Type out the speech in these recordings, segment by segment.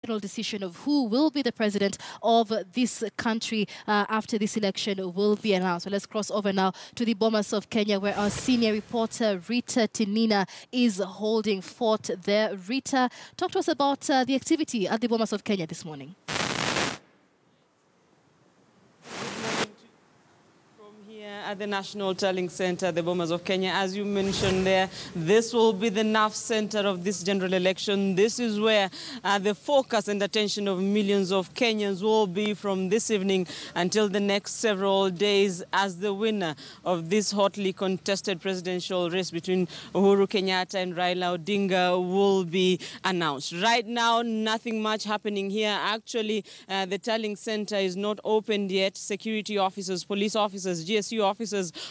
final decision of who will be the president of this country after this election will be announced. So let's cross over now to the Bomas of Kenya, where our senior reporter Rita Tinina is holding fort there. Rita, talk to us about the activity at the Bomas of Kenya this morning. At the National Tallying Center, the Bomas of Kenya, as you mentioned there, this will be the nerve center of this general election. This is where the focus and attention of millions of Kenyans will be from this evening until the next several days, as the winner of this hotly contested presidential race between Uhuru Kenyatta and Raila Odinga will be announced. Right now, nothing much happening here. Actually, the Tallying Center is not opened yet. Security officers, police officers, GSU officers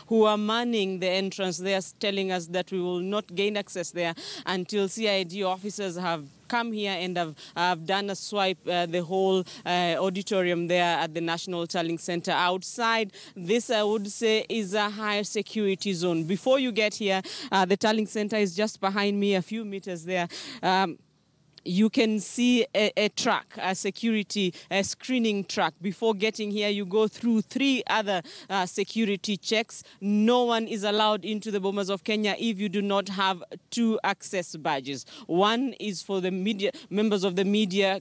who are manning the entrance, they are telling us that we will not gain access there until CID officers have come here and have done a swipe the whole auditorium there at the National Tallying Center. Outside, this I would say is a high security zone. Before you get here, the Tallying Center is just behind me, a few meters there. You can see a truck, a security screening truck. Before getting here, you go through 3 other security checks. No one is allowed into the Bomas of Kenya if you do not have 2 access badges. One is for the media, members of the media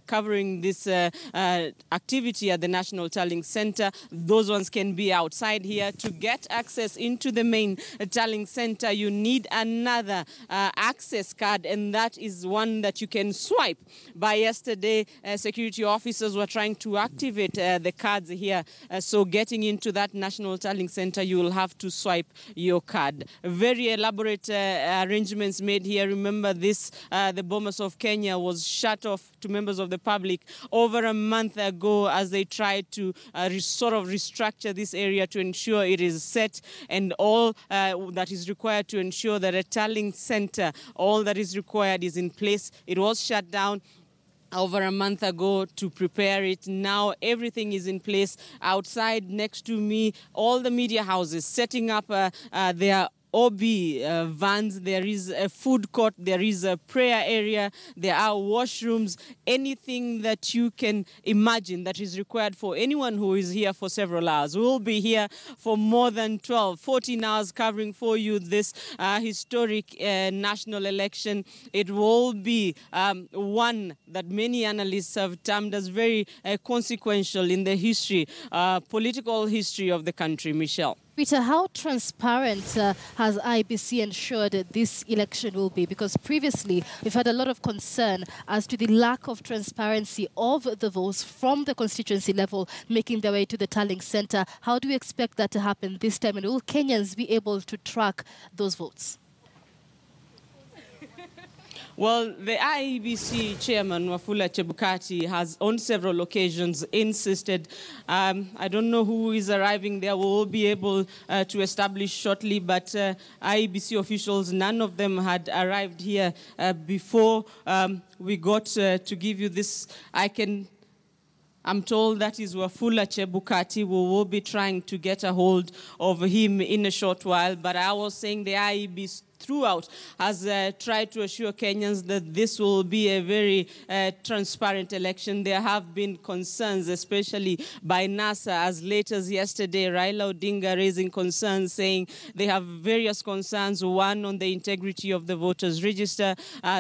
covering this activity at the National Tallying Center. Those ones can be outside here. To get access into the main Tallying Center, you need another access card, and that is one that you can swipe. By yesterday, security officers were trying to activate the cards here. So getting into that National Tallying Center, you will have to swipe your card. Very elaborate arrangements made here. Remember this, the Bomas of Kenya was shut off to members of the public over a month ago as they tried to sort of restructure this area to ensure it is set, and all that is required to ensure that a tallying center, all that is required is in place. It was shut down over a month ago to prepare it. Now everything is in place. Outside next to me, all the media houses setting up their OB vans. There is a food court, there is a prayer area, there are washrooms, anything that you can imagine that is required for anyone who is here for several hours. We'll be here for more than 14 hours covering for you this historic national election. It will be one that many analysts have termed as very consequential in the history, political history of the country. Michelle. Peter, how transparent has IEBC ensured this election will be? Because previously we've had a lot of concern as to the lack of transparency of the votes from the constituency level making their way to the tallying center. How do you expect that to happen this time? And will Kenyans be able to track those votes? Well, the IEBC chairman, Wafula Chebukati, has on several occasions insisted, I don't know who is arriving there, we will be able to establish shortly, but IEBC officials, none of them had arrived here before we got to give you this. I'm told that is Wafula Chebukati. We will be trying to get a hold of him in a short while, but I was saying the IEBC throughout has tried to assure Kenyans that this will be a very transparent election. There have been concerns, especially by NASA, as late as yesterday, Raila Odinga raising concerns, saying they have various concerns, one on the integrity of the voters register.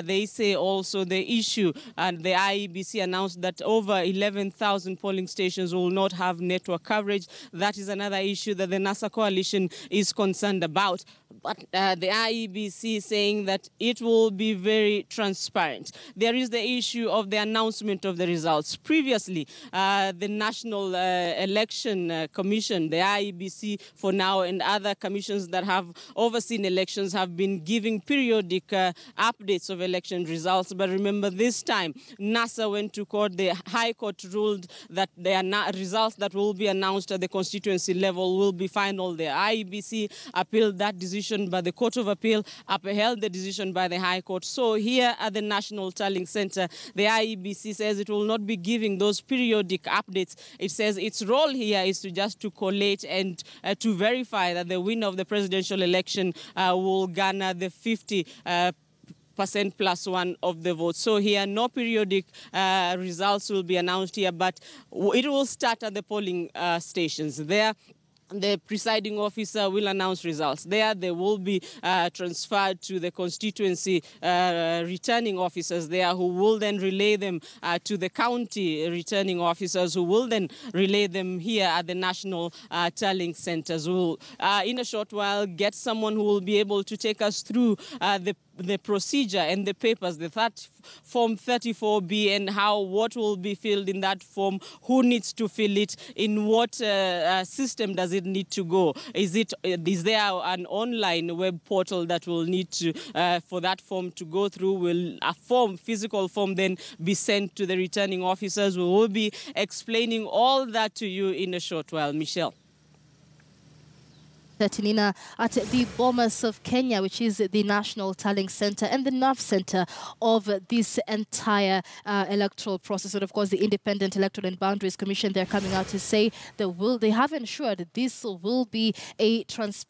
They say also the issue, and the IEBC announced that over 11,000 polling stations will not have network coverage. That is another issue that the NASA coalition is concerned about. But the IEBC saying that it will be very transparent. There is the issue of the announcement of the results. Previously, the National Election Commission, the IEBC for now, and other commissions that have overseen elections have been giving periodic updates of election results. But remember, this time, NASA went to court. The High Court ruled that the results that will be announced at the constituency level will be final. The IEBC appealed that decision, but the Court of Appeal upheld the decision by the High Court. So here at the National Tallying Center, the IEBC says it will not be giving those periodic updates. It says its role here is to collate and to verify that the winner of the presidential election will garner the 50 percent plus one of the votes. So here, no periodic results will be announced here, but it will start at the polling stations. There, the presiding officer will announce results. There, they will be transferred to the constituency returning officers there, who will then relay them to the county returning officers, who will then relay them here at the national tallying centers. We'll, in a short while, get someone who will be able to take us through the procedure and the papers, Form 34B, and what will be filled in that form, who needs to fill it, in what system does it need to go. Is there an online web portal that will need to for that form to go through? Will a physical form then be sent to the returning officers? We will be explaining all that to you in a short while. Michelle. Tinina, at the Bomas of Kenya, which is the National Tallying Center and the nerve center of this entire electoral process. And of course, the Independent Electoral and Boundaries Commission, they're coming out to say they have ensured this will be a transparent